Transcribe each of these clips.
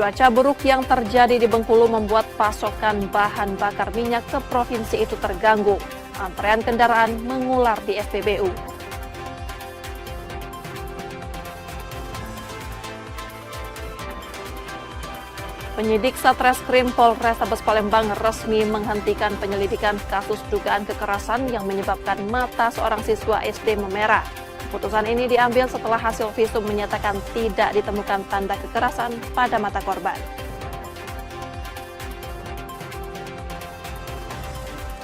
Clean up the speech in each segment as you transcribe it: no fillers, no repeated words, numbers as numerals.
Cuaca buruk yang terjadi di Bengkulu membuat pasokan bahan bakar minyak ke provinsi itu terganggu. Antrean kendaraan mengular di SPBU. Penyidik Satreskrim Polrestabes Palembang resmi menghentikan penyelidikan kasus dugaan kekerasan yang menyebabkan mata seorang siswa SD memerah. Keputusan ini diambil setelah hasil visum menyatakan tidak ditemukan tanda kekerasan pada mata korban.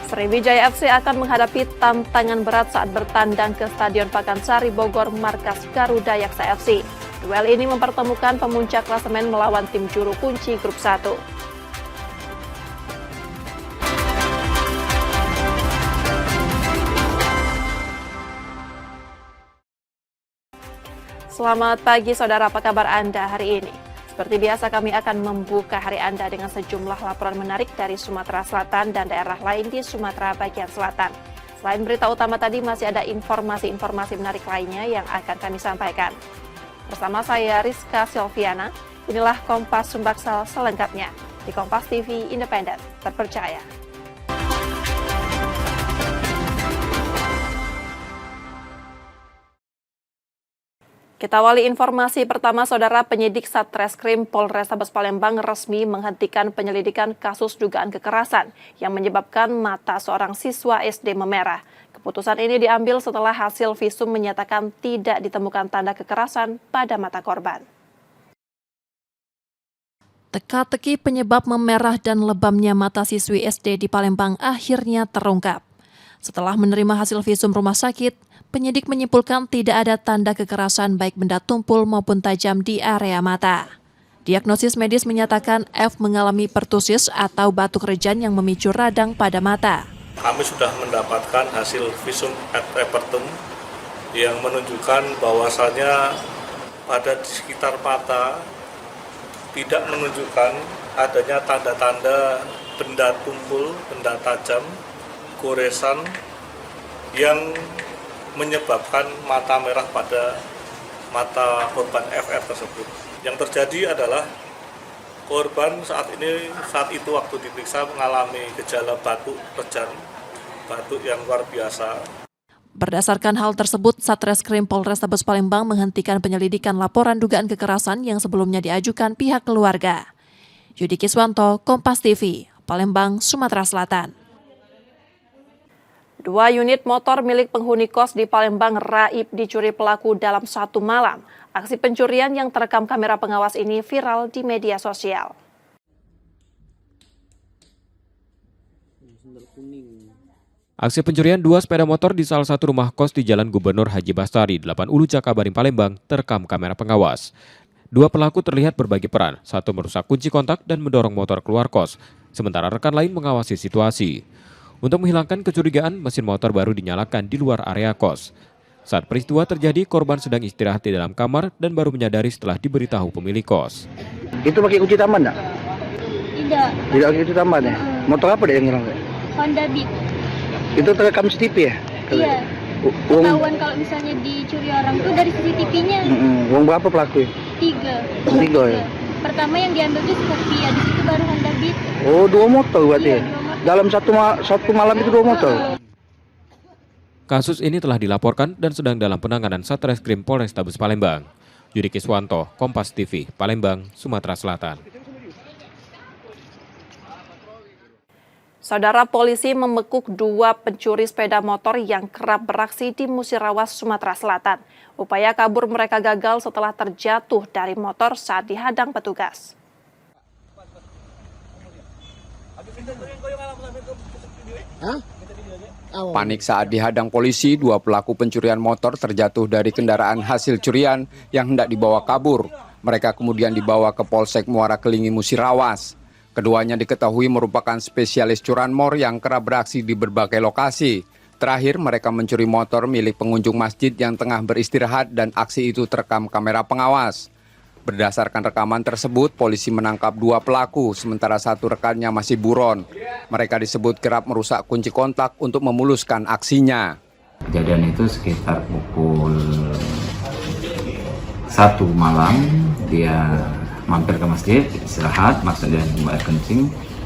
Sriwijaya FC akan menghadapi tantangan berat saat bertandang ke Stadion Pakansari Bogor markas Garuda Yaksa FC. Duel ini mempertemukan pemuncak klasemen melawan tim juru kunci grup 1. Selamat pagi saudara, apa kabar Anda hari ini? Seperti biasa kami akan membuka hari Anda dengan sejumlah laporan menarik dari Sumatera Selatan dan daerah lain di Sumatera bagian selatan. Selain berita utama tadi masih ada informasi-informasi menarik lainnya yang akan kami sampaikan. Bersama saya Rizka Silviana, inilah Kompas Sumbaksel selengkapnya di Kompas TV Independen, terpercaya. Kita awali informasi pertama, saudara. Penyidik Satreskrim Polrestabes Palembang resmi menghentikan penyelidikan kasus dugaan kekerasan yang menyebabkan mata seorang siswa SD memerah. Keputusan ini diambil setelah hasil visum menyatakan tidak ditemukan tanda kekerasan pada mata korban. Teka-teki penyebab memerah dan lebamnya mata siswi SD di Palembang akhirnya terungkap. Setelah menerima hasil visum rumah sakit, penyidik menyimpulkan tidak ada tanda kekerasan baik benda tumpul maupun tajam di area mata. Diagnosis medis menyatakan F mengalami pertusis atau batuk rejan yang memicu radang pada mata. Kami sudah mendapatkan hasil visum ad repertum yang menunjukkan bahwasannya pada di sekitar mata tidak menunjukkan adanya tanda-tanda benda tumpul, benda tajam, goresan yang menyebabkan mata merah pada mata korban FR tersebut. Yang terjadi adalah korban saat itu waktu diperiksa mengalami gejala batuk rejan, batuk yang luar biasa. Berdasarkan hal tersebut, Satreskrim Polrestabes Palembang menghentikan penyelidikan laporan dugaan kekerasan yang sebelumnya diajukan pihak keluarga. Yudi Kiswanto, Kompas TV, Palembang, Sumatera Selatan. 2 unit motor milik penghuni kos di Palembang raib dicuri pelaku dalam satu malam. Aksi pencurian yang terekam kamera pengawas ini viral di media sosial. Aksi pencurian 2 sepeda motor di salah satu rumah kos di Jalan Gubernur Haji Bastari, 8 Ulu Cakabaring, Palembang, terekam kamera pengawas. 2 pelaku terlihat berbagi peran, satu merusak kunci kontak dan mendorong motor keluar kos, sementara rekan lain mengawasi situasi. Untuk menghilangkan kecurigaan, mesin motor baru dinyalakan di luar area kos. Saat peristiwa terjadi, korban sedang istirahat di dalam kamar dan baru menyadari setelah diberitahu pemilik kos. Itu pakai kunci tambahan enggak? Tidak. Tidak pakai kunci tambahan ya? Motor apa deh yang hilang? Honda Beat. Itu terekam CCTV ya? Iya. Ketahuan kalau misalnya dicuri orang tuh dari CCTV-nya. Uang berapa pelaku ya? 3. 3 ya? Pertama yang diambil itu Scoopy, habis itu baru Honda Beat. Oh, 2 motor berarti Iya, ya? 2 motor. Dalam satu malam itu 2 motor? Kasus ini telah dilaporkan dan sedang dalam penanganan Satreskrim Polrestabes Palembang. Yudi Kiswanto, Kompas TV, Palembang, Sumatera Selatan. Saudara, polisi membekuk 2 pencuri sepeda motor yang kerap beraksi di Musirawas, Sumatera Selatan. Upaya kabur mereka gagal setelah terjatuh dari motor saat dihadang petugas. Panik saat dihadang polisi, 2 pelaku pencurian motor terjatuh dari kendaraan hasil curian yang hendak dibawa kabur. Mereka kemudian dibawa ke Polsek Muara Kelingi, Musirawas. Keduanya diketahui merupakan spesialis curanmor yang kerap beraksi di berbagai lokasi. Terakhir, mereka mencuri motor milik pengunjung masjid yang tengah beristirahat dan aksi itu terekam kamera pengawas. Berdasarkan rekaman tersebut, polisi menangkap 2 pelaku, sementara 1 rekannya masih buron. Mereka disebut kerap merusak kunci kontak untuk memuluskan aksinya. Kejadian itu sekitar pukul 1 malam, dia mampir ke masjid, istirahat, maksudnya buang air kencing,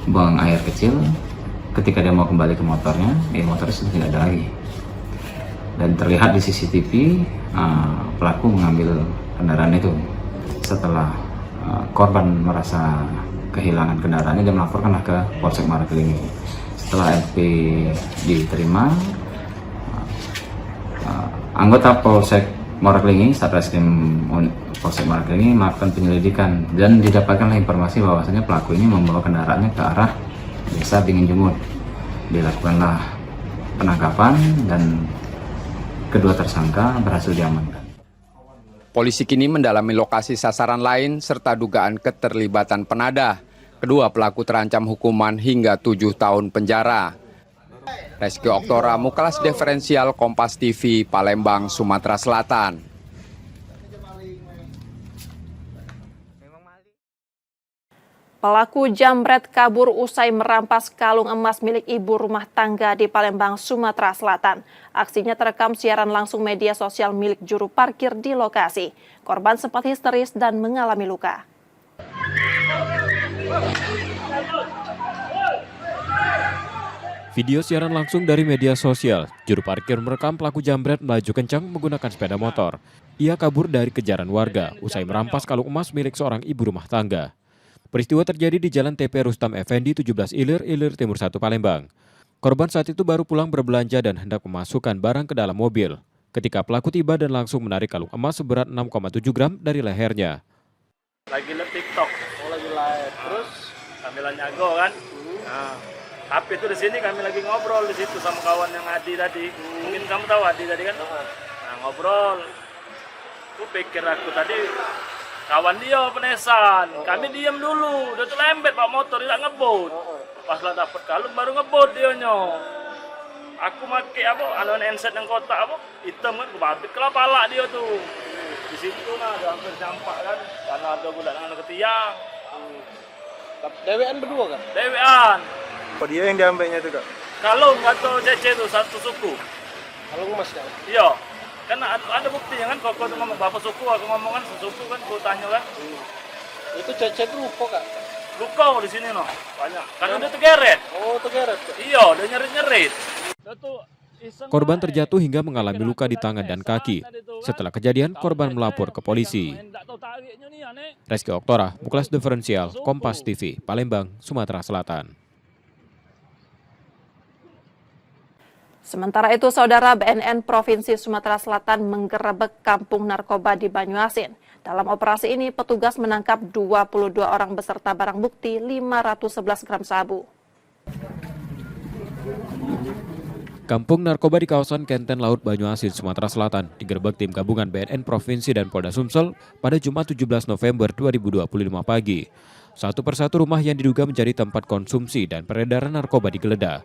buang air kecil. Ketika dia mau kembali ke motornya, motornya sudah tidak ada lagi. Dan terlihat di CCTV pelaku mengambil kendaraan itu. Setelah korban merasa kehilangan kendaraannya, dia melaporkanlah ke Polsek Muarakelingi. Setelah LP diterima, anggota Polsek Muarakelingi, Satreskrim Polsek Muarakelingi melakukan penyelidikan dan didapatkanlah informasi bahwasanya pelaku ini membawa kendaraannya ke arah Desa Bingin Jumut. Dilakukanlah penangkapan dan kedua tersangka berhasil diamankan. Polisi kini mendalami lokasi sasaran lain serta dugaan keterlibatan penadah. Kedua pelaku terancam hukuman hingga 7 tahun penjara. Reski Oktora, Mukelas Diferensial, Kompas TV, Palembang, Sumatera Selatan. Pelaku jambret kabur usai merampas kalung emas milik ibu rumah tangga di Palembang, Sumatera Selatan. Aksinya terekam siaran langsung media sosial milik juru parkir di lokasi. Korban sempat histeris dan mengalami luka. Video siaran langsung dari media sosial, juru parkir merekam pelaku jambret melaju kencang menggunakan sepeda motor. Ia kabur dari kejaran warga usai merampas kalung emas milik seorang ibu rumah tangga. Peristiwa terjadi di Jalan TP Rustam Effendi 17 Ilir, Ilir Timur 1 Palembang. Korban saat itu baru pulang berbelanja dan hendak memasukkan barang ke dalam mobil. Ketika pelaku tiba dan langsung menarik kalung emas seberat 6,7 gram dari lehernya. Lagi live TikTok. Oh, lagi live. Terus kami nyago kan. Nah, tapi itu di sini kami lagi ngobrol di situ sama kawan yang Adi tadi. Mungkin kamu tahu Adi tadi kan? Nah, ngobrol. Aku pikir aku tadi kawan dia penesan. Kami diam dulu. Dia tuh lembet pak motor, tidak ngebut. Pas lah dapat kalung baru ngebut dia nyo. Aku pakai apa? Aluan handset yang kotak apa? Hitam kan, kebabit ke pala dia tuh. Di situ nah, ada hampir campak kan. Karena ada budak anak ke tiang. Dewean berdua kan? Dewean. Oh, dia yang diambilnya itu kak? Kalung atau CC itu satu suku. Kalung emas kan? Iya. Karena ada buktinya kan, kalau aku ngomong bapak suku, aku ngomong kan sesuku kan, aku tanya kan. Itu CC itu lupa kak? Luka di sini no, banyak. Karena dia tegeret. Oh, tegeret. Iya, dia nyerit-nyerit. Korban terjatuh hingga mengalami luka di tangan dan kaki. Setelah kejadian, korban melapor ke polisi. Reski Oktora, Mukelas Diferensial, Kompas TV, Palembang, Sumatera Selatan. Sementara itu, Saudara, BNN Provinsi Sumatera Selatan menggerebek kampung narkoba di Banyuasin. Dalam operasi ini, petugas menangkap 22 orang beserta barang bukti 511 gram sabu. Kampung narkoba di kawasan Kenten Laut Banyuasin, Sumatera Selatan digerebek tim gabungan BNN Provinsi dan Polda Sumsel pada Jumat 17 November 2025 pagi. Satu persatu rumah yang diduga menjadi tempat konsumsi dan peredaran narkoba digeledah.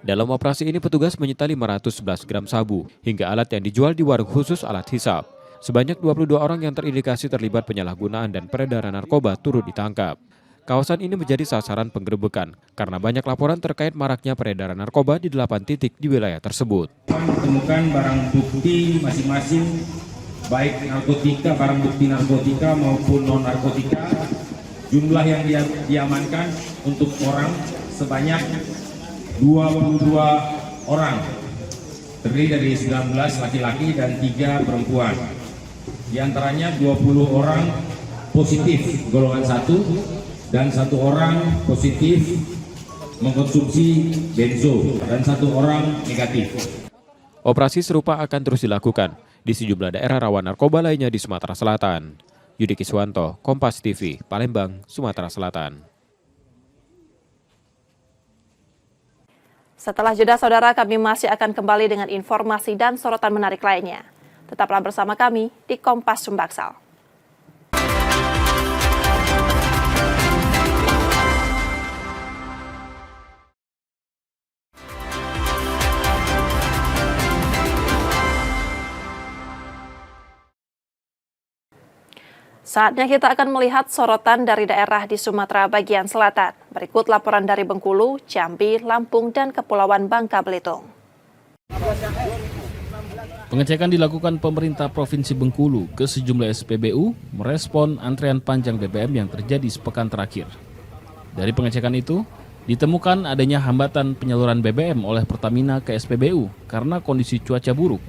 Dalam operasi ini petugas menyita 511 gram sabu hingga alat yang dijual di warung khusus alat hisap. Sebanyak 22 orang yang terindikasi terlibat penyalahgunaan dan peredaran narkoba turut ditangkap. Kawasan ini menjadi sasaran penggerebekan karena banyak laporan terkait maraknya peredaran narkoba di 8 titik di wilayah tersebut. Temukan barang bukti masing-masing, baik narkotika, barang bukti narkotika maupun non-narkotika. Jumlah yang diamankan untuk orang sebanyak 22 orang, terdiri dari 19 laki-laki dan 3 perempuan. Di antaranya 20 orang positif golongan 1 dan 1 orang positif mengkonsumsi benzo dan 1 orang negatif. Operasi serupa akan terus dilakukan di sejumlah daerah rawan narkoba lainnya di Sumatera Selatan. Yudi Kiswanto, Kompas TV, Palembang, Sumatera Selatan. Setelah jeda, Saudara, kami masih akan kembali dengan informasi dan sorotan menarik lainnya. Tetaplah bersama kami di Kompas Sumbaksal. Saatnya kita akan melihat sorotan dari daerah di Sumatera bagian selatan. Berikut laporan dari Bengkulu, Jambi, Lampung, dan Kepulauan Bangka Belitung. Pengecekan dilakukan pemerintah Provinsi Bengkulu ke sejumlah SPBU merespon antrean panjang BBM yang terjadi sepekan terakhir. Dari pengecekan itu, ditemukan adanya hambatan penyaluran BBM oleh Pertamina ke SPBU karena kondisi cuaca buruk.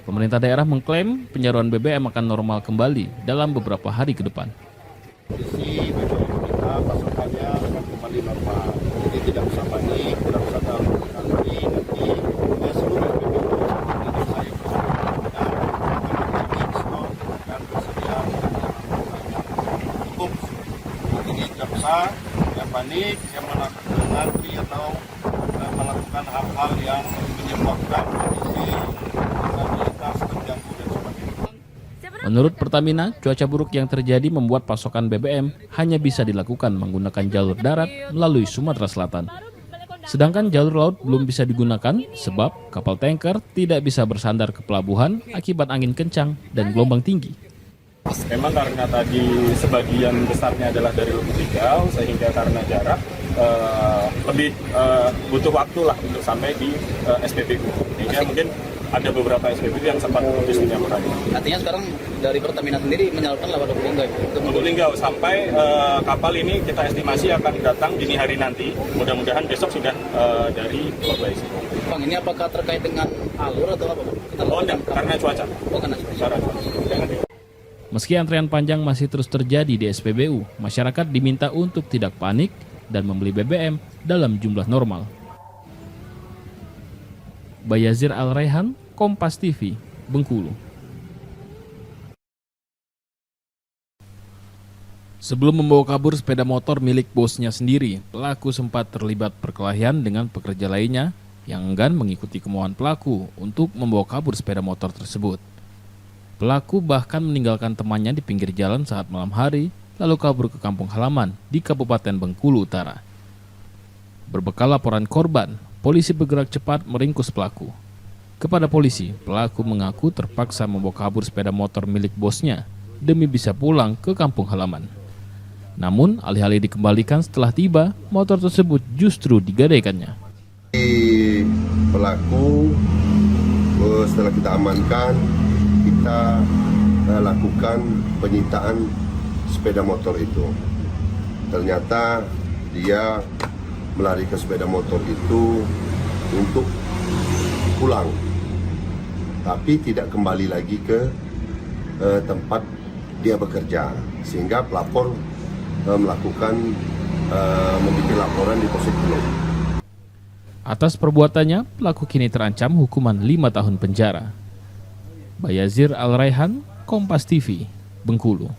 Pemerintah daerah mengklaim penyaluran BBM akan normal kembali dalam beberapa hari ke depan. Kondisi BBM kita pasokannya akan kembali normal. Jadi tidak usah panik, tidak usah terlalu nanti seluruh BBM dan bersedia cukup. Artinya tidak usah panik, yang melakukan ngantri atau melakukan hal-hal yang menyebabkan kondisi stabilitas terganggu dan sebagainya. Menurut Pertamina, cuaca buruk yang terjadi membuat pasokan BBM hanya bisa dilakukan menggunakan jalur darat melalui Sumatera Selatan. Sedangkan jalur laut belum bisa digunakan sebab kapal tanker tidak bisa bersandar ke pelabuhan akibat angin kencang dan gelombang tinggi. Memang karena tadi sebagian besarnya adalah dari Lubuk Linggau, sehingga karena jarak lebih butuh waktu lah untuk sampai di SPBU. Sehingga mungkin ada beberapa SPBU yang sempat putus penyaluran. Artinya sekarang dari Pertamina sendiri menyalurkan lewat Lubuk Linggau. Lubuk Linggau sampai kapal ini kita estimasi akan datang dini hari nanti. Mudah-mudahan besok sudah dari Pulau Baisi. Bang, ini apakah terkait dengan alur atau apa? Enggak, karena cuaca. Karena cuaca. Meski antrean panjang masih terus terjadi di SPBU, masyarakat diminta untuk tidak panik dan membeli BBM dalam jumlah normal. Bayazir Al-Raihan, Kompas TV, Bengkulu. Sebelum membawa kabur sepeda motor milik bosnya sendiri, pelaku sempat terlibat perkelahian dengan pekerja lainnya yang enggan mengikuti kemauan pelaku untuk membawa kabur sepeda motor tersebut. Pelaku bahkan meninggalkan temannya di pinggir jalan saat malam hari, lalu kabur ke kampung halaman di Kabupaten Bengkulu Utara. Berbekal laporan korban, polisi bergerak cepat meringkus pelaku. Kepada polisi, pelaku mengaku terpaksa membawa kabur sepeda motor milik bosnya demi bisa pulang ke kampung halaman. Namun, alih-alih dikembalikan setelah tiba, motor tersebut justru digadaikannya. Pelaku setelah kita amankan, kita lakukan penyitaan sepeda motor itu. Ternyata dia melarikan sepeda motor itu untuk pulang, tapi tidak kembali lagi ke tempat dia bekerja, sehingga pelapor melakukan membuat laporan di Polsek Pulau. Atas perbuatannya, pelaku kini terancam hukuman 5 tahun penjara. Bayazir Al-Raihan, Kompas TV, Bengkulu.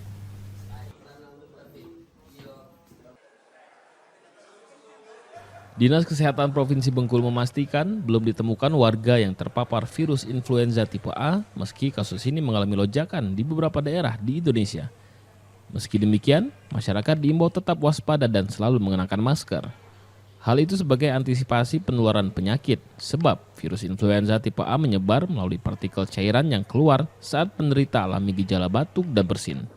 Dinas Kesehatan Provinsi Bengkulu memastikan belum ditemukan warga yang terpapar virus influenza tipe A meski kasus ini mengalami lonjakan di beberapa daerah di Indonesia. Meski demikian, masyarakat diimbau tetap waspada dan selalu mengenakan masker. Hal itu sebagai antisipasi penularan penyakit, sebab virus influenza tipe A menyebar melalui partikel cairan yang keluar saat penderita alami gejala batuk dan bersin.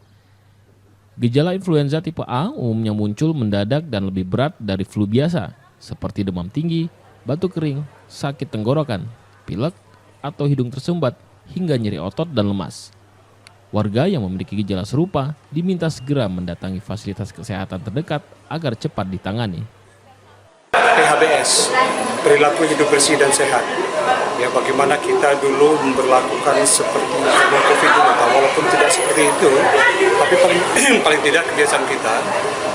Gejala influenza tipe A umumnya muncul mendadak dan lebih berat dari flu biasa, seperti demam tinggi, batuk kering, sakit tenggorokan, pilek, atau hidung tersumbat, hingga nyeri otot dan lemas. Warga yang memiliki gejala serupa diminta segera mendatangi fasilitas kesehatan terdekat agar cepat ditangani. PHBS, perilaku hidup bersih dan sehat. Ya, bagaimana kita dulu memperlakukan seperti sebelum COVID dulu, walaupun tidak seperti itu, tapi paling tidak kebiasaan kita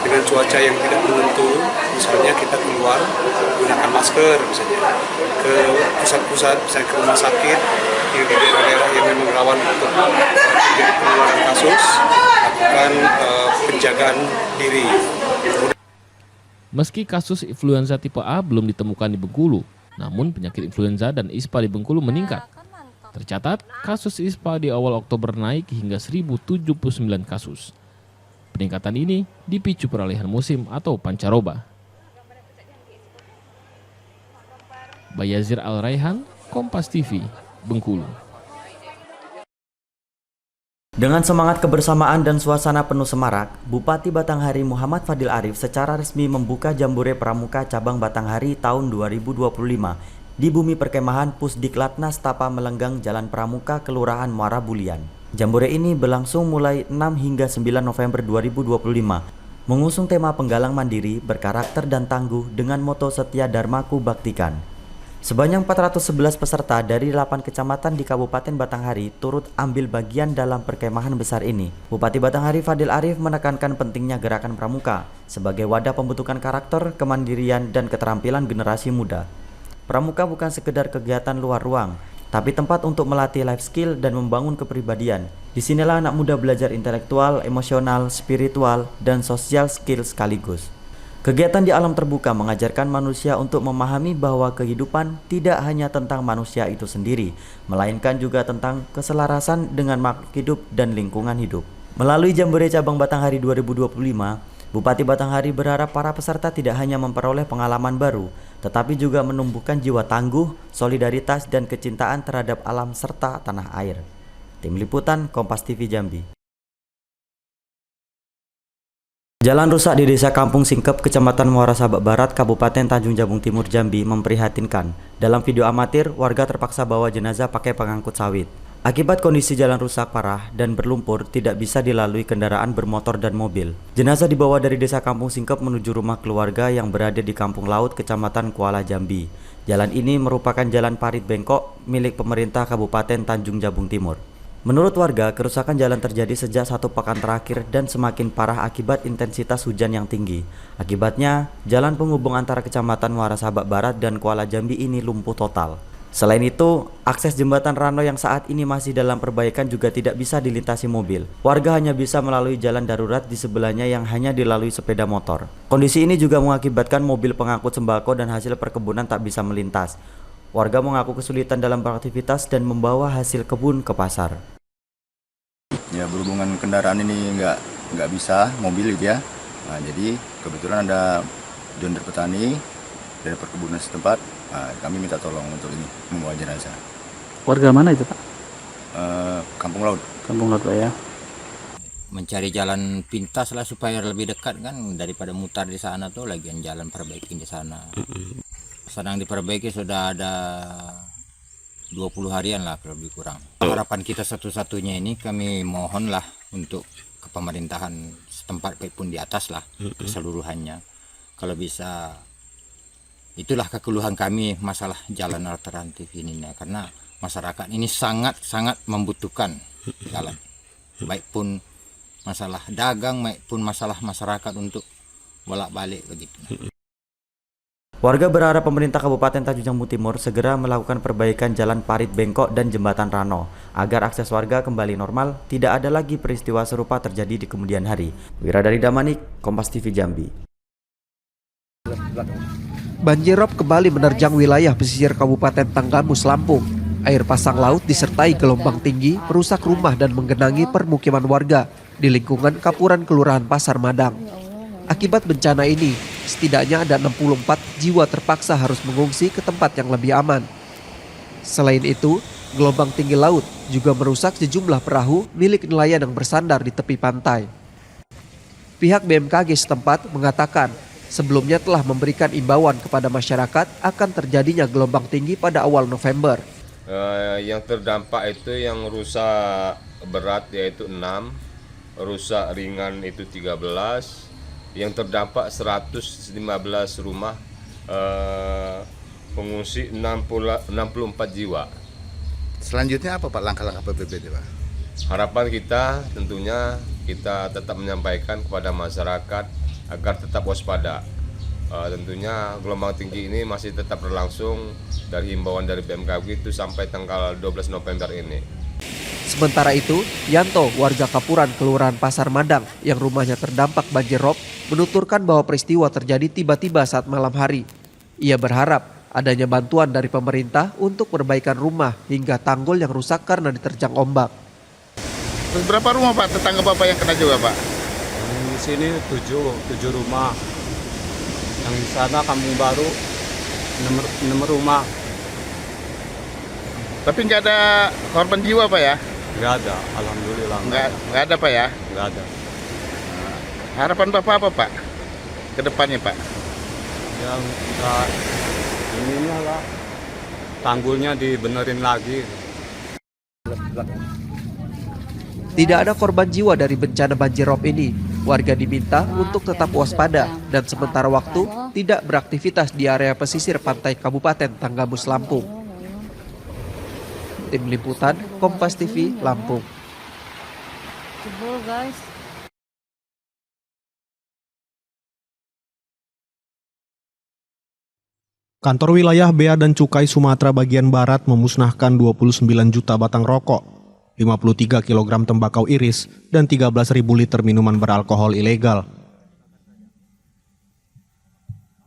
dengan cuaca yang tidak menentu, misalnya kita keluar gunakan masker, misalnya ke pusat-pusat, misalnya ke rumah sakit, di daerah-daerah yang memang rawan untuk penularan kasus, lakukan penjagaan diri. Meski kasus influenza tipe A belum ditemukan di Bengkulu, namun penyakit influenza dan ISPA di Bengkulu meningkat. Tercatat, kasus ISPA di awal Oktober naik hingga 1.079 kasus. Peningkatan ini dipicu peralihan musim atau pancaroba. Bayazir Al-Raihan, Kompas TV, Bengkulu. Dengan semangat kebersamaan dan suasana penuh semarak, Bupati Batanghari Muhammad Fadil Arif secara resmi membuka Jambore Pramuka Cabang Batanghari tahun 2025 di bumi perkemahan Pusdiklatnas Tapa Melenggang Jalan Pramuka, Kelurahan Muara Bulian. Jambore ini berlangsung mulai 6 hingga 9 November 2025, mengusung tema penggalang mandiri, berkarakter dan tangguh dengan moto Setia Dharmaku Baktikan. Sebanyak 411 peserta dari 8 kecamatan di Kabupaten Batanghari turut ambil bagian dalam perkemahan besar ini. Bupati Batanghari Fadil Arif menekankan pentingnya gerakan pramuka sebagai wadah pembentukan karakter, kemandirian, dan keterampilan generasi muda. Pramuka bukan sekedar kegiatan luar ruang, tapi tempat untuk melatih life skill dan membangun kepribadian. Disinilah anak muda belajar intelektual, emosional, spiritual, dan sosial skill sekaligus. Kegiatan di alam terbuka mengajarkan manusia untuk memahami bahwa kehidupan tidak hanya tentang manusia itu sendiri, melainkan juga tentang keselarasan dengan makhluk hidup dan lingkungan hidup. Melalui Jambore Cabang Batanghari 2025, Bupati Batanghari berharap para peserta tidak hanya memperoleh pengalaman baru, tetapi juga menumbuhkan jiwa tangguh, solidaritas, dan kecintaan terhadap alam serta tanah air. Tim Liputan Kompas TV Jambi. Jalan rusak di Desa Kampung Singkep, Kecamatan Muara Sabak Barat, Kabupaten Tanjung Jabung Timur, Jambi memprihatinkan. Dalam video amatir, warga terpaksa bawa jenazah pakai pengangkut sawit. Akibat kondisi jalan rusak parah dan berlumpur, tidak bisa dilalui kendaraan bermotor dan mobil. Jenazah dibawa dari Desa Kampung Singkep menuju rumah keluarga yang berada di Kampung Laut, Kecamatan Kuala Jambi. Jalan ini merupakan jalan parit bengkok milik pemerintah Kabupaten Tanjung Jabung Timur. Menurut warga, kerusakan jalan terjadi sejak 1 pekan terakhir dan semakin parah akibat intensitas hujan yang tinggi. Akibatnya, jalan penghubung antara Kecamatan Muara Sabak Barat dan Kuala Jambi ini lumpuh total. Selain itu, akses jembatan Rano yang saat ini masih dalam perbaikan juga tidak bisa dilintasi mobil. Warga hanya bisa melalui jalan darurat di sebelahnya yang hanya dilalui sepeda motor. Kondisi ini juga mengakibatkan mobil pengangkut sembako dan hasil perkebunan tak bisa melintas. Warga mengaku kesulitan dalam beraktivitas dan membawa hasil kebun ke pasar. Ya, berhubungan kendaraan ini nggak bisa mobil gitu ya. Nah, jadi kebetulan ada jonder petani dari perkebunan setempat. Nah, kami minta tolong untuk ini membawa jenazah. Warga mana itu, Pak? Kampung Laut. Kampung Laut, Pak, ya. Mencari jalan pintas lah supaya lebih dekat kan daripada mutar di sana tuh, lagian jalan perbaikin di sana. Sedang diperbaiki, sudah ada 20 harian lah lebih kurang. Harapan kita satu-satunya ini kami mohonlah untuk ke pemerintahan setempat pun di atas lah keseluruhannya. Kalau bisa, itulah kekeluhan kami masalah jalan alternatif ini, karena masyarakat ini sangat membutuhkan jalan. Baik pun masalah dagang, baik pun masalah masyarakat untuk bolak-balik begitu. Warga berharap pemerintah Kabupaten Tanjung Jabung Timur segera melakukan perbaikan jalan parit bengkok dan jembatan Rano agar akses warga kembali normal, tidak ada lagi peristiwa serupa terjadi di kemudian hari. Wiradari Damanik, Kompas TV Jambi. Banjirop kembali menerjang wilayah pesisir Kabupaten Tanggamus, Lampung. Air pasang laut disertai gelombang tinggi merusak rumah dan menggenangi permukiman warga di lingkungan Kapuran Kelurahan Pasar Madang. Akibat bencana ini, setidaknya ada 64 jiwa terpaksa harus mengungsi ke tempat yang lebih aman. Selain itu, gelombang tinggi laut juga merusak sejumlah perahu milik nelayan yang bersandar di tepi pantai. Pihak BMKG setempat mengatakan sebelumnya telah memberikan imbauan kepada masyarakat akan terjadinya gelombang tinggi pada awal November. Yang terdampak itu yang rusak berat yaitu 6, rusak ringan itu 13, yang terdampak 115 rumah, pengungsi 64 jiwa. Selanjutnya apa Pak langkah-langkah PBBD, Pak? Harapan kita tentunya kita tetap menyampaikan kepada masyarakat agar tetap waspada. Tentunya gelombang tinggi ini masih tetap berlangsung dari himbauan dari BMKG itu sampai tanggal 12 November ini. Sementara itu, Yanto, warga Kapuran Kelurahan Pasar Madang yang rumahnya terdampak banjir rob, menuturkan bahwa peristiwa terjadi tiba-tiba saat malam hari. Ia berharap adanya bantuan dari pemerintah untuk perbaikan rumah hingga tanggul yang rusak karena diterjang ombak. Terus berapa rumah Pak tetangga Bapak yang kena juga Pak? Di sini 7 rumah. Yang di sana Kampung Baru 6 rumah. Tapi nggak ada korban jiwa Pak ya? Nggak ada, alhamdulillah. Nggak ada Pak ya? Nggak ada. Harapan Bapak apa Pak? Ke depannya Pak? Yang ininya lah, tanggulnya dibenerin lagi. Tidak ada korban jiwa dari bencana banjir rob ini. Warga diminta untuk tetap waspada dan sementara waktu tidak beraktivitas di area pesisir pantai Kabupaten Tanggamus, Lampung. Tim Liputan, Kompas TV, Lampung. Kantor Wilayah Bea dan Cukai Sumatera bagian Barat memusnahkan 29 juta batang rokok, 53 kg tembakau iris, dan 13.000 liter minuman beralkohol ilegal.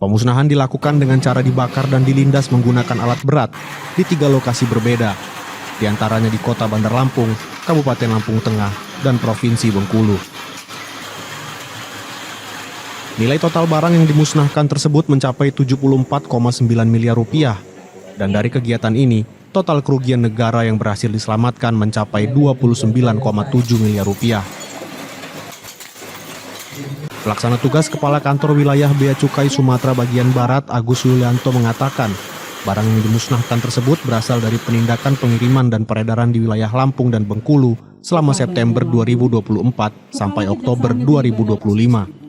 Pemusnahan dilakukan dengan cara dibakar dan dilindas menggunakan alat berat di 3 lokasi berbeda, di antaranya di Kota Bandar Lampung, Kabupaten Lampung Tengah, dan Provinsi Bengkulu. Nilai total barang yang dimusnahkan tersebut mencapai 74,9 miliar rupiah. Dan dari kegiatan ini, total kerugian negara yang berhasil diselamatkan mencapai 29,7 miliar rupiah. Pelaksana tugas Kepala Kantor Wilayah Bea Cukai Sumatera bagian Barat Agus Yulianto mengatakan, barang yang dimusnahkan tersebut berasal dari penindakan pengiriman dan peredaran di wilayah Lampung dan Bengkulu selama September 2024 sampai Oktober 2025.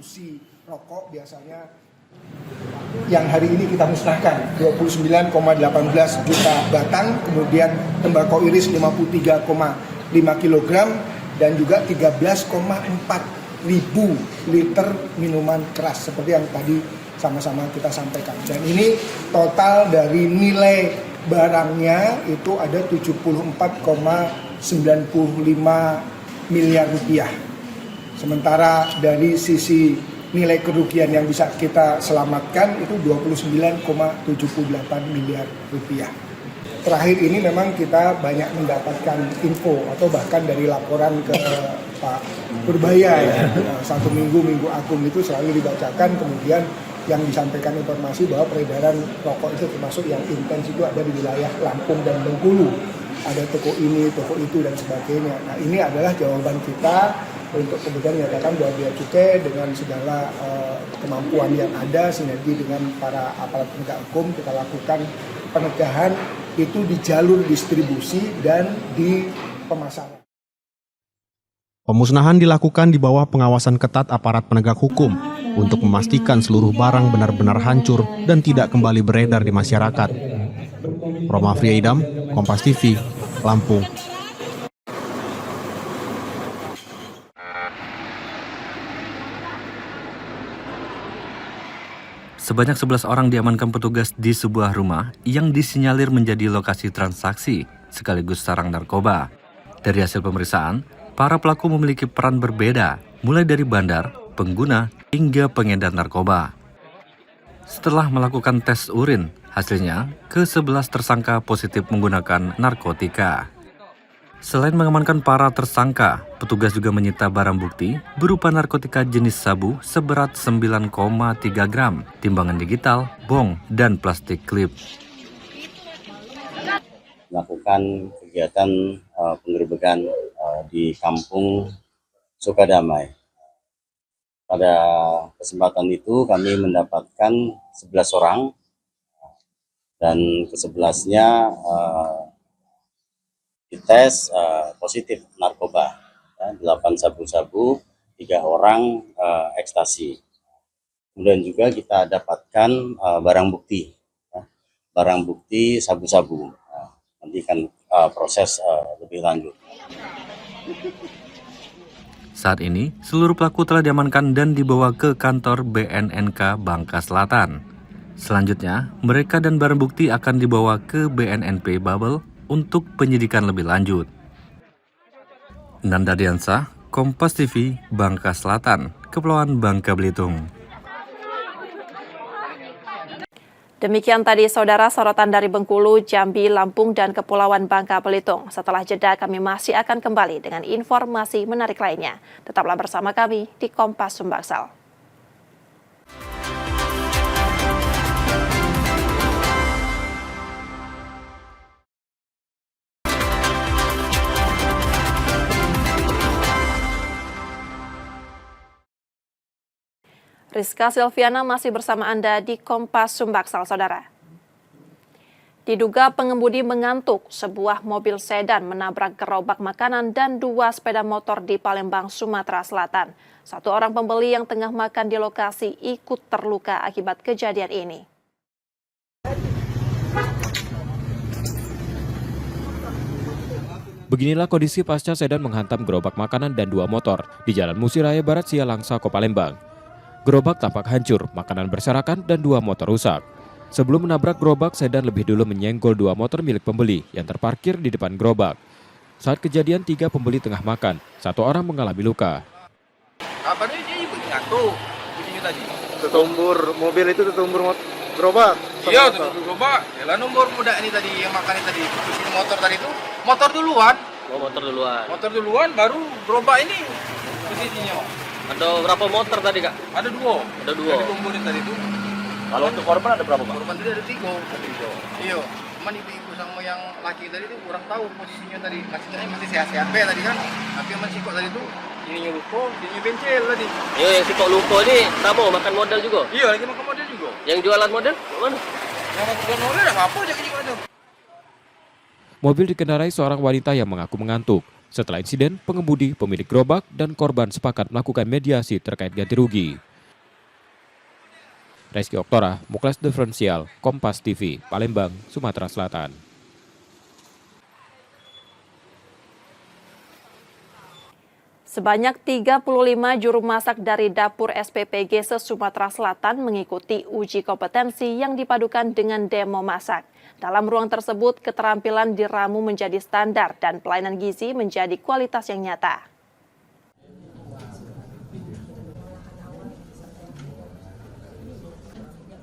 Yang hari ini kita musnahkan 29,18 juta batang, kemudian tembakau iris 53,5 kg dan juga 13,4 ribu liter minuman keras seperti yang tadi sama-sama kita sampaikan. Dan ini total dari nilai barangnya itu ada 74,95 miliar rupiah. Sementara dari sisi nilai kerugian yang bisa kita selamatkan itu 29,78 miliar rupiah. Terakhir ini memang kita banyak mendapatkan info atau bahkan dari laporan ke Pak Purbaya ya. Satu minggu Agung itu selalu dibacakan, kemudian yang disampaikan informasi bahwa peredaran rokok itu termasuk yang intens itu ada di wilayah Lampung dan Bengkulu. Ada toko ini, toko itu dan sebagainya. Nah ini adalah jawaban kita untuk kemudian menyatakan bahwa Bea Cukai dengan segala kemampuan yang ada, sinergi dengan para aparat penegak hukum, kita lakukan penegahan itu di jalur distribusi dan di pemasaran. Pemusnahan dilakukan di bawah pengawasan ketat aparat penegak hukum untuk memastikan seluruh barang benar-benar hancur dan tidak kembali beredar di masyarakat. Roma Friaidam, Kompas TV, Lampung. Sebanyak 11 orang diamankan petugas di sebuah rumah yang disinyalir menjadi lokasi transaksi sekaligus sarang narkoba. Dari hasil pemeriksaan, para pelaku memiliki peran berbeda, mulai dari bandar, pengguna, hingga pengedar narkoba. Setelah melakukan tes urin, hasilnya ke-11 tersangka positif menggunakan narkotika. Selain mengamankan para tersangka, petugas juga menyita barang bukti berupa narkotika jenis sabu seberat 9,3 gram, timbangan digital, bong, dan plastik klip. Melakukan kegiatan penggerbekan di Kampung Sukadamai. Pada kesempatan itu kami mendapatkan 11 orang dan ke-11-nya dites positif narkoba, 8 sabu-sabu, 3 orang ekstasi. Kemudian juga kita dapatkan barang bukti sabu-sabu. Nanti kan proses lebih lanjut. Saat ini, seluruh pelaku telah diamankan dan dibawa ke kantor BNNK Bangka Selatan. Selanjutnya, mereka dan barang bukti akan dibawa ke BNNP Babel untuk penyidikan lebih lanjut. Nanda Diansah, Kompas TV, Bangka Selatan, Kepulauan Bangka Belitung. Demikian tadi saudara sorotan dari Bengkulu, Jambi, Lampung, dan Kepulauan Bangka Belitung. Setelah jeda kami masih akan kembali dengan informasi menarik lainnya. Tetaplah bersama kami di Kompas Sumbaksel. Rizka Silviana masih bersama Anda di Kompas Sumbaksel, saudara. Diduga pengemudi mengantuk, sebuah mobil sedan menabrak gerobak makanan dan 2 sepeda motor di Palembang, Sumatera Selatan. 1 orang pembeli yang tengah makan di lokasi ikut terluka akibat kejadian ini. Beginilah kondisi pasca sedan menghantam gerobak makanan dan 2 motor di Jalan Musiraya Barat Sialangsa, Palembang. Gerobak tampak hancur, makanan berserakan dan 2 motor rusak. Sebelum menabrak gerobak, sedan lebih dulu menyenggol 2 motor milik pembeli yang terparkir di depan gerobak. Saat kejadian 3 pembeli tengah makan, 1 orang mengalami luka. Apa nih dia ngantuk bunyinya tadi? Ketumbur mobil itu ketumbur gerobak. Iya, ketumbur gerobak. Yalah nomor muda ini tadi yang makan ini tadi. Terus ini motor tadi itu motor duluan. Oh, motor duluan. Motor duluan baru gerobak ini posisinya. Ada berapa motor tadi, Kak? Ada 2. Ada 2. Yang ditumburin tadi itu. Kalau untuk korban ada berapa, Pak? Korban tadi ada 3. Iya. Cuman ibu-ibu sama yang laki tadi itu kurang tahu posisinya tadi. Masih sehat-sehat tadi kan. Tapi yang masih kok tadi itu ininya lupa, ininya bencel tadi. Iya, yang si kok lupa ini apa makan modal juga? Iya, lagi makan modal juga. Yang jualan modal mana? Yang jualan modal ada apa aja kayak gitu. Mobil dikendarai seorang wanita yang mengaku mengantuk. Setelah insiden, pengemudi, pemilik gerobak, dan korban sepakat melakukan mediasi terkait ganti rugi. Reski Oktora, Muklas Diferensial, Kompas TV, Palembang, Sumatera Selatan. Sebanyak 35 juru masak dari dapur SPPG se-Sumatera Selatan mengikuti uji kompetensi yang dipadukan dengan demo masak. Dalam ruang tersebut, keterampilan diramu menjadi standar dan pelayanan gizi menjadi kualitas yang nyata.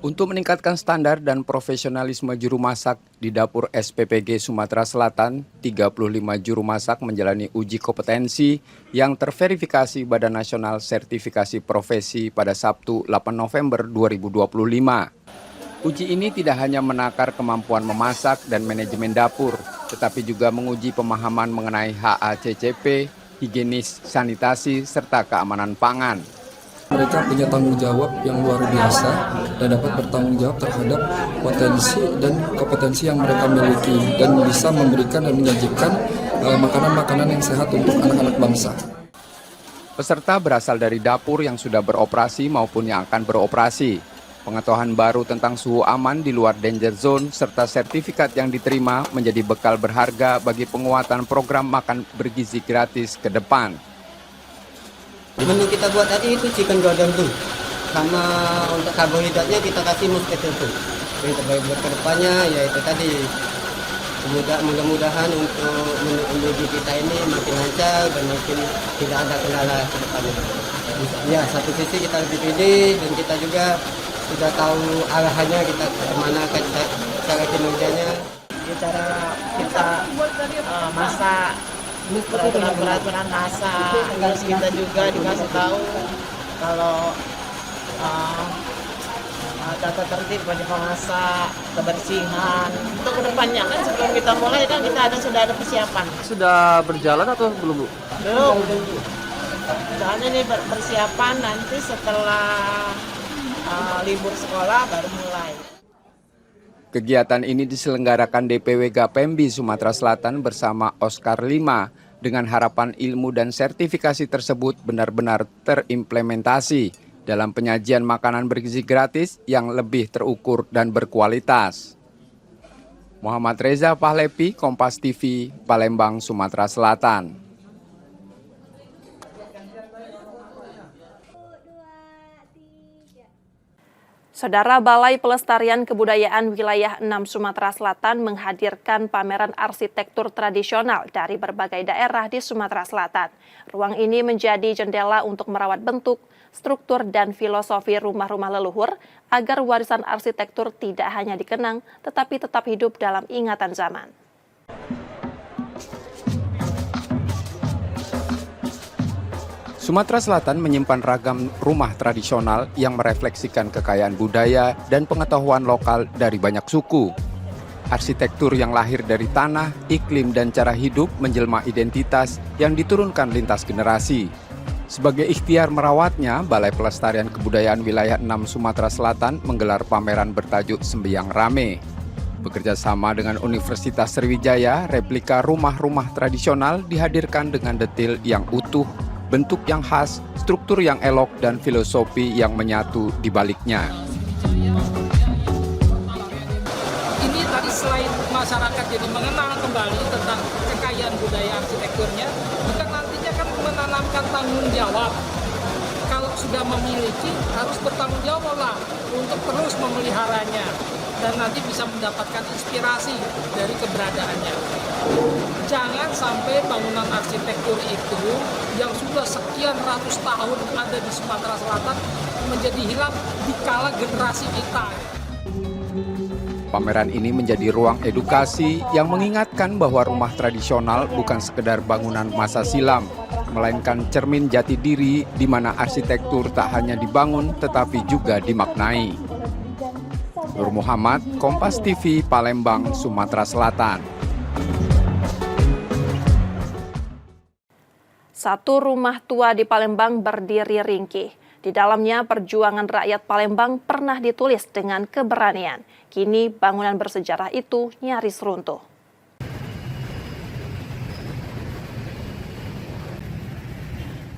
Untuk meningkatkan standar dan profesionalisme juru masak di dapur SPPG Sumatera Selatan, 35 juru masak menjalani uji kompetensi yang terverifikasi Badan Nasional Sertifikasi Profesi pada Sabtu 8 November 2025. Uji ini tidak hanya menakar kemampuan memasak dan manajemen dapur, tetapi juga menguji pemahaman mengenai HACCP, higienis sanitasi, serta keamanan pangan. Mereka punya tanggung jawab yang luar biasa dan dapat bertanggung jawab terhadap potensi dan kompetensi yang mereka miliki dan bisa memberikan dan menyajikan makanan-makanan yang sehat untuk anak-anak bangsa. Peserta berasal dari dapur yang sudah beroperasi maupun yang akan beroperasi. Pengetahuan baru tentang suhu aman di luar danger zone serta sertifikat yang diterima menjadi bekal berharga bagi penguatan program makan bergizi gratis ke depan. Menu kita buat tadi itu chicken gordon blue, sama untuk karbohidratnya kita kasih mosquito food. Yang terbaik buat kedepannya yaitu tadi mudah-mudahan untuk menu kita ini makin lancar dan makin tidak ada kendala ke depannya. Ya, satu sisi kita lebih pede dan kita juga sudah tahu arahannya kita kemana cara kinerjanya. Cara kita masak, peraturan masak, terus kita juga dikasih tahu kalau tata tertib bagi pemasak, kebersihan. Untuk kedepannya kan sebelum kita mulai kan kita sudah ada persiapan. Sudah berjalan atau belum, Bu? Belum. Soalnya ini persiapan nanti setelah libur sekolah baru mulai. Kegiatan ini diselenggarakan DPW Gapembi Sumatera Selatan bersama Oscar 5 dengan harapan ilmu dan sertifikasi tersebut benar-benar terimplementasi dalam penyajian makanan bergizi gratis yang lebih terukur dan berkualitas. Muhammad Reza Pahlepi, Kompas TV, Palembang, Sumatera Selatan. Saudara, Balai Pelestarian Kebudayaan Wilayah 6 Sumatera Selatan menghadirkan pameran arsitektur tradisional dari berbagai daerah di Sumatera Selatan. Ruang ini menjadi jendela untuk merawat bentuk, struktur, dan filosofi rumah-rumah leluhur agar warisan arsitektur tidak hanya dikenang, tetapi tetap hidup dalam ingatan zaman. Sumatera Selatan menyimpan ragam rumah tradisional yang merefleksikan kekayaan budaya dan pengetahuan lokal dari banyak suku. Arsitektur yang lahir dari tanah, iklim, dan cara hidup menjelma identitas yang diturunkan lintas generasi. Sebagai ikhtiar merawatnya, Balai Pelestarian Kebudayaan Wilayah 6 Sumatera Selatan menggelar pameran bertajuk Sembiang Rame. Bekerja sama dengan Universitas Sriwijaya, replika rumah-rumah tradisional dihadirkan dengan detail yang utuh, bentuk yang khas, struktur yang elok, dan filosofi yang menyatu di baliknya. Ini tadi selain masyarakat jadi mengenal kembali tentang kekayaan budaya arsitekturnya, juga nantinya kan menanamkan tanggung jawab. Kalau sudah memiliki, harus bertanggung jawab lah untuk terus memeliharanya. Dan nanti bisa mendapatkan inspirasi dari keberadaannya. Jangan sampai bangunan arsitektur itu yang sudah sekian ratus tahun ada di Sumatera Selatan menjadi hilang di kala generasi kita. Pameran ini menjadi ruang edukasi yang mengingatkan bahwa rumah tradisional bukan sekedar bangunan masa silam, melainkan cermin jati diri di mana arsitektur tak hanya dibangun tetapi juga dimaknai. Nur Muhammad, Kompas TV, Palembang, Sumatera Selatan. Satu rumah tua di Palembang berdiri ringkih. Di dalamnya perjuangan rakyat Palembang pernah ditulis dengan keberanian. Kini bangunan bersejarah itu nyaris runtuh.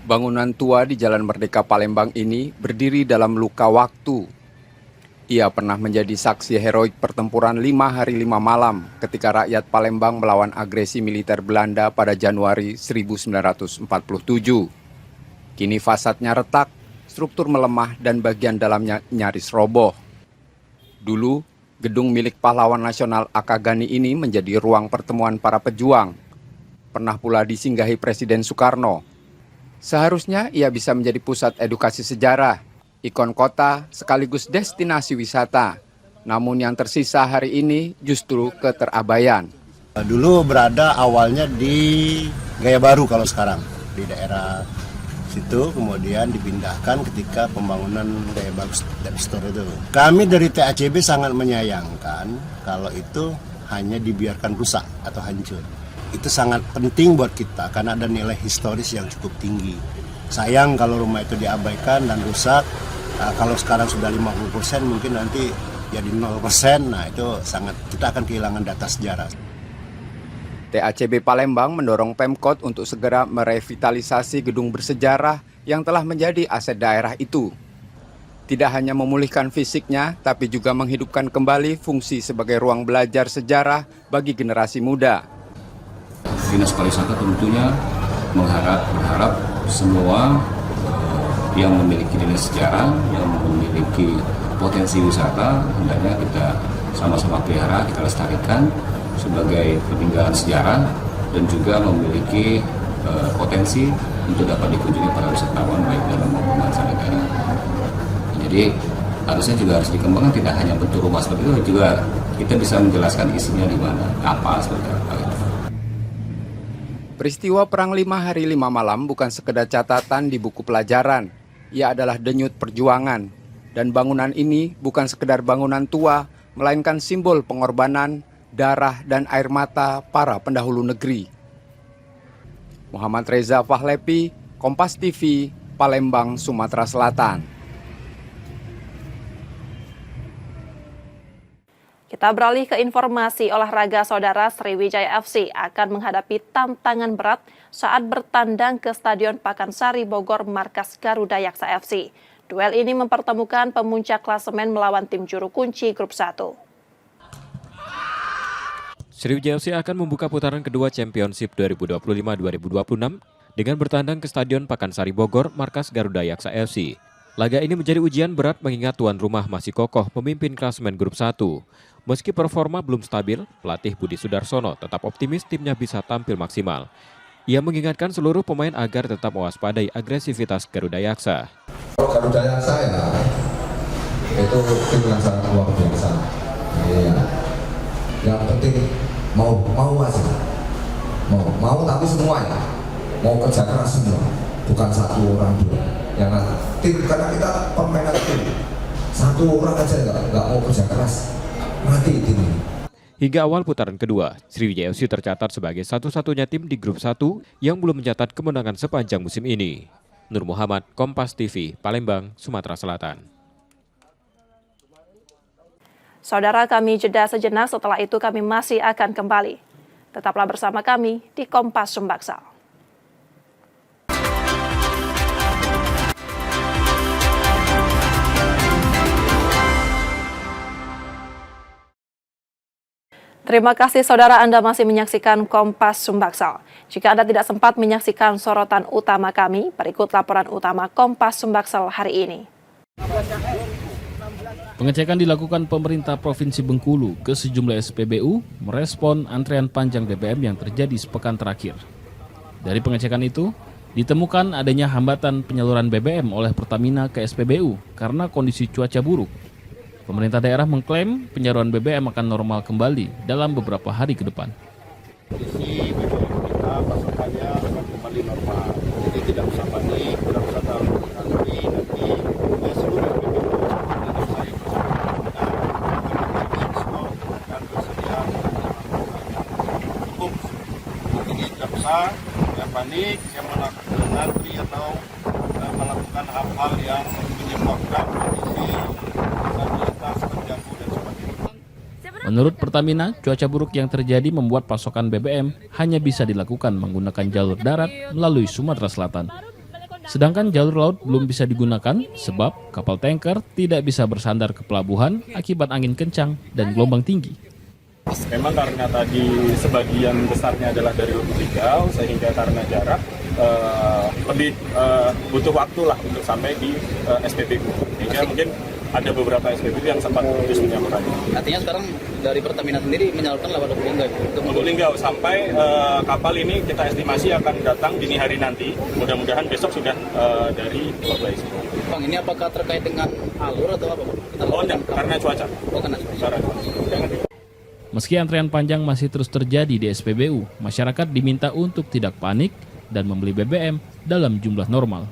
Bangunan tua di Jalan Merdeka Palembang ini berdiri dalam luka waktu. Ia pernah menjadi saksi heroik pertempuran 5 hari 5 malam ketika rakyat Palembang melawan agresi militer Belanda pada Januari 1947. Kini fasadnya retak, struktur melemah dan bagian dalamnya nyaris roboh. Dulu, gedung milik pahlawan nasional Akagani ini menjadi ruang pertemuan para pejuang. Pernah pula disinggahi Presiden Soekarno. Seharusnya ia bisa menjadi pusat edukasi sejarah, ikon kota sekaligus destinasi wisata. Namun yang tersisa hari ini justru keterabaian. Dulu berada awalnya di Gaya Baru kalau sekarang, di daerah situ, kemudian dipindahkan ketika pembangunan Gaya Baru Store itu. Kami dari TACB sangat menyayangkan kalau itu hanya dibiarkan rusak atau hancur. Itu sangat penting buat kita karena ada nilai historis yang cukup tinggi. Sayang kalau rumah itu diabaikan dan rusak. Kalau sekarang sudah 50%, mungkin nanti jadi 0%. Nah, itu sangat, kita akan kehilangan data sejarah. TACB Palembang mendorong Pemkot untuk segera merevitalisasi gedung bersejarah yang telah menjadi aset daerah itu. Tidak hanya memulihkan fisiknya, tapi juga menghidupkan kembali fungsi sebagai ruang belajar sejarah bagi generasi muda. Dinas Pariwisata tentunya berharap semua yang memiliki nilai sejarah, yang memiliki potensi wisata, hendaknya kita sama-sama pelihara, kita lestarikan sebagai peninggalan sejarah dan juga memiliki potensi untuk dapat dikunjungi para wisatawan baik dalam maupun mancanegara. Jadi harusnya juga harus dikembangkan, tidak hanya bentuk rumah seperti itu, juga kita bisa menjelaskan isinya di mana, apa seperti apa. Peristiwa Perang 5 Hari 5 Malam bukan sekedar catatan di buku pelajaran. Ia adalah denyut perjuangan. Dan bangunan ini bukan sekedar bangunan tua, melainkan simbol pengorbanan, darah, dan air mata para pendahulu negeri. Muhammad Reza Fahlepi, Kompas TV, Palembang, Sumatera Selatan. Kita beralih ke informasi olahraga. Saudara, Sriwijaya FC akan menghadapi tantangan berat saat bertandang ke Stadion Pakansari Bogor markas Garuda Yaksa FC. Duel ini mempertemukan pemuncak klasemen melawan tim juru kunci grup 1. Sriwijaya FC akan membuka putaran kedua Championship 2025-2026 dengan bertandang ke Stadion Pakansari Bogor markas Garuda Yaksa FC. Laga ini menjadi ujian berat mengingat tuan rumah masih kokoh memimpin klasemen grup 1. Meski performa belum stabil, pelatih Budi Sudarsono tetap optimis timnya bisa tampil maksimal. Ia mengingatkan seluruh pemain agar tetap mewaspadai agresivitas Garuda Yaksa. Garuda Yaksa ya, itu tim yang sangat luar biasa. Ya. Yang penting mau aja, mau tapi semuanya, mau kerja keras semua, bukan satu orang dua. Yang tim, karena kita permainan tim, satu orang aja nggak mau kerja keras. Hingga awal putaran kedua, Sriwijaya FC tercatat sebagai satu-satunya tim di grup 1 yang belum mencatat kemenangan sepanjang musim ini. Nur Muhammad, Kompas TV, Palembang, Sumatera Selatan. Saudara, kami jeda sejenak, setelah itu kami masih akan kembali. Tetaplah bersama kami di Kompas Sumbaksal. Terima kasih saudara, Anda masih menyaksikan Kompas Sumbaksal. Jika Anda tidak sempat menyaksikan sorotan utama kami, berikut laporan utama Kompas Sumbaksal hari ini. Pengecekan dilakukan pemerintah Provinsi Bengkulu ke sejumlah SPBU merespon antrean panjang BBM yang terjadi sepekan terakhir. Dari pengecekan itu, ditemukan adanya hambatan penyaluran BBM oleh Pertamina ke SPBU karena kondisi cuaca buruk. Pemerintah daerah mengklaim penyaluran BBM akan normal kembali dalam beberapa hari ke depan. Kondisi BBM kita pasokannya akan kembali normal, jadi tidak usah panik, tidak usah terlalu nanti seluruh BBM tetap saya bersama dan bersedia cukup. Jadi tidak usah panik, yang melakukan antri atau melakukan hal-hal yang menyebabkan kondisi stabilitas terganggu dan sebagainya. Menurut Pertamina, cuaca buruk yang terjadi membuat pasokan BBM hanya bisa dilakukan menggunakan jalur darat melalui Sumatera Selatan. Sedangkan jalur laut belum bisa digunakan sebab kapal tanker tidak bisa bersandar ke pelabuhan akibat angin kencang dan gelombang tinggi. Memang karena tadi sebagian besarnya adalah dari Lubuk Linggau, sehingga karena jarak lebih butuh waktu lah untuk sampai di SPBU. Sehingga mungkin ada beberapa SPBU yang sempat putus menyambungannya. Artinya sekarang dari Pertamina sendiri menyalurkan lewat Lubuk Linggau. Lubuk Linggau sampai kapal ini kita estimasi akan datang dini hari nanti. Mudah-mudahan besok sudah dari Pulau Bais. Bang, ini apakah terkait dengan alur atau apa? Enggak, karena cuaca. Karena cuaca. Meski antrean panjang masih terus terjadi di SPBU, masyarakat diminta untuk tidak panik dan membeli BBM dalam jumlah normal.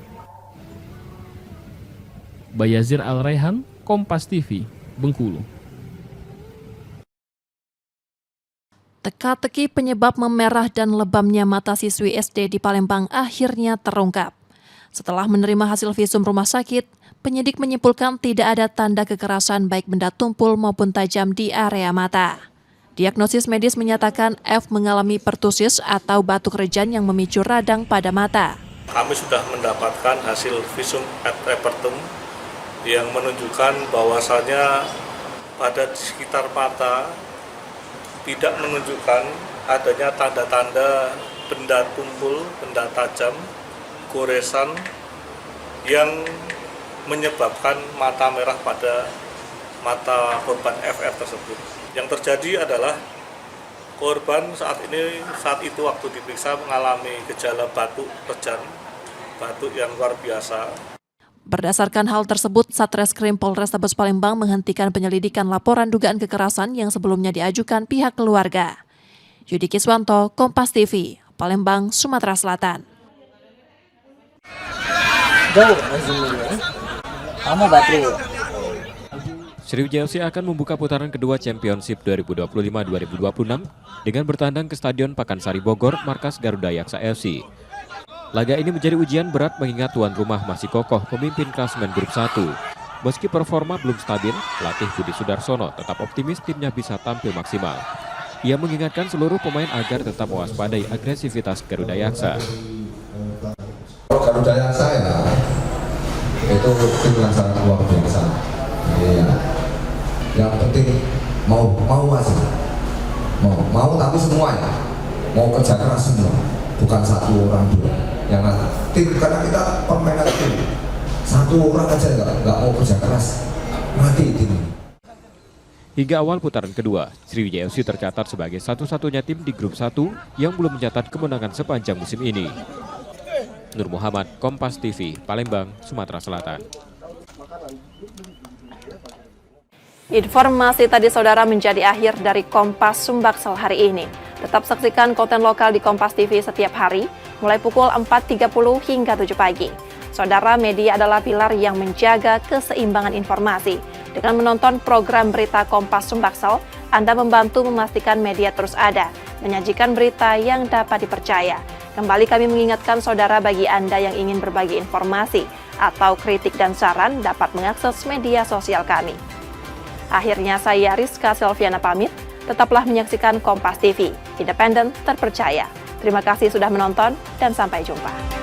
Bayazir Al-Raihan, Kompas TV, Bengkulu. Teka-teki penyebab memerah dan lebamnya mata siswi SD di Palembang akhirnya terungkap. Setelah menerima hasil visum rumah sakit, penyidik menyimpulkan tidak ada tanda kekerasan baik benda tumpul maupun tajam di area mata. Diagnosis medis menyatakan F mengalami pertusis atau batuk rejan yang memicu radang pada mata. Kami sudah mendapatkan hasil visum et repertum yang menunjukkan bahwasannya pada di sekitar mata tidak menunjukkan adanya tanda-tanda benda tumpul, benda tajam, goresan yang menyebabkan mata merah pada mata korban FR tersebut. Yang terjadi adalah korban saat itu waktu diperiksa mengalami gejala batuk rejan, batuk yang luar biasa. Berdasarkan hal tersebut, Satreskrim Polrestabes Palembang menghentikan penyelidikan laporan dugaan kekerasan yang sebelumnya diajukan pihak keluarga. Yudi Kiswanto, Kompas TV, Palembang, Sumatera Selatan. Kamu baterai. Sriwijaya FC akan membuka putaran kedua Championship 2025-2026 dengan bertandang ke Stadion Pakansari Bogor, markas Garuda Yaksa FC. Laga ini menjadi ujian berat mengingat tuan rumah masih kokoh pemimpin klasemen grup 1. Meski performa belum stabil, pelatih Budi Sudarsono tetap optimis timnya bisa tampil maksimal. Ia mengingatkan seluruh pemain agar tetap mewaspadai agresivitas Garuda Yaksa. Garuda Yaksa ya, itu tim yang sangat luar biasa. Iya. Yang penting mau aja, mau tapi semuanya, mau kerja keras semua, bukan satu orang dua. Yang tim karena kita permainan tim, satu orang aja nggak mau kerja keras, mati tim. Hingga awal putaran kedua, Sriwijaya FC tercatat sebagai satu-satunya tim di grup 1 yang belum mencatat kemenangan sepanjang musim ini. Nur Muhammad, Kompas TV, Palembang, Sumatera Selatan. Informasi tadi saudara menjadi akhir dari Kompas Sumbaksal hari ini. Tetap saksikan konten lokal di Kompas TV setiap hari, mulai pukul 4.30 hingga 7 pagi. Saudara, media adalah pilar yang menjaga keseimbangan informasi. Dengan menonton program berita Kompas Sumbaksal, Anda membantu memastikan media terus ada, menyajikan berita yang dapat dipercaya. Kembali kami mengingatkan saudara, bagi Anda yang ingin berbagi informasi atau kritik dan saran dapat mengakses media sosial kami. Akhirnya saya Rizka Selviana pamit, tetaplah menyaksikan Kompas TV, independen, terpercaya. Terima kasih sudah menonton dan sampai jumpa.